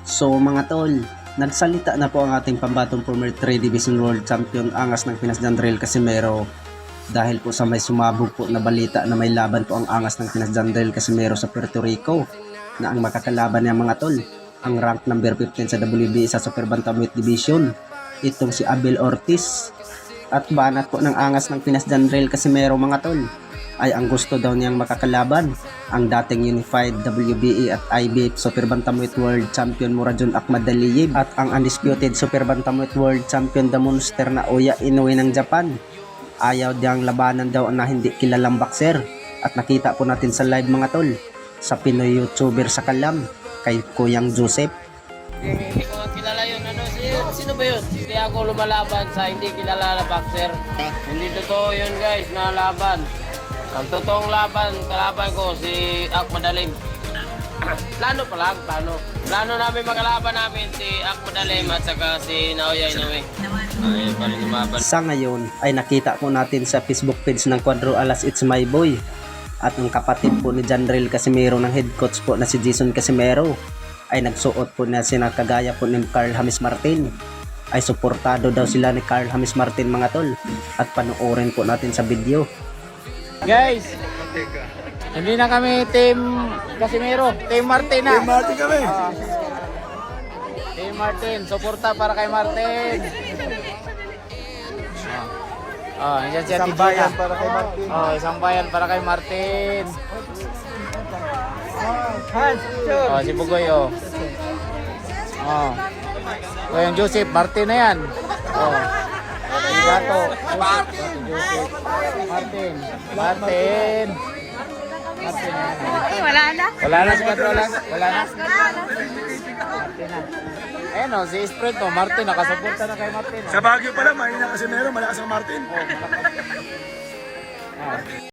So mga tol, nagsalita na po ang ating pambatong former 3 Division World Champion angas ng Pinas Jandrel Casimero dahil po sa may sumabog po na balita na may laban po ang angas ng Pinas Jandrel Casimero sa Puerto Rico na ang makakalaban niya mga tol, ang rank number 15 sa WBA sa Super Bantamweight Division, itong si Abel Ortiz. At banat po ng angas ng Pinas Jandrel Casimero mga tol ay ang gusto daw niyang makakalaban ang dating Unified WBA at IBF Super Bantamweight World Champion Muradjon Akhmadaliev at ang undisputed Super Bantamweight World Champion The Monster na Oya Inoue ng Japan. Ayaw diyang labanan daw na hindi kilalang boxer at nakita po natin sa live mga tol sa Pinoy YouTuber sa Kalam kay Kuyang Joseph. Hindi ko nga kilala yun. Sino ba yun? Hindi ako lumalaban sa hindi kilala na boxer. Hindi totoo yun guys, na laban. Ang totoong kalaban ko si Akhmadaliev. Plano pa lang, plano namin magkalaban namin si Akhmadaliev at saka si Naoya Inoue. Ay, paling lumaban. Sa ngayon ay nakita po natin sa Facebook page ng Cuadro Alas It's My Boy at ang kapatid po ni Jandrel Casimero ng head coach po na si Jason Casimero ay nagsuot po na sina kagaya po ni Carl James Martin. Ay suportado daw sila ni Carl James Martin mga tol at panoorin po natin sa video. Guys, hindi na kami team Casimero, team Martin na. Team Martin kami. Team Martin, suporta para kay Martin. Yan siya Isang bayan para kay Martin. isang bayan para kay Martin. Si Bugoy yung Joseph, Martin na yan. Si Gato, Joseph, Martin. Martin Ay, wala na. Wala na si Gato lang. Wala na. Martin na. Ayan si Spread Martin, nakasuporta na kay Martin. Sa Baguio pala, mahina kasi meron, malakas ang Martin.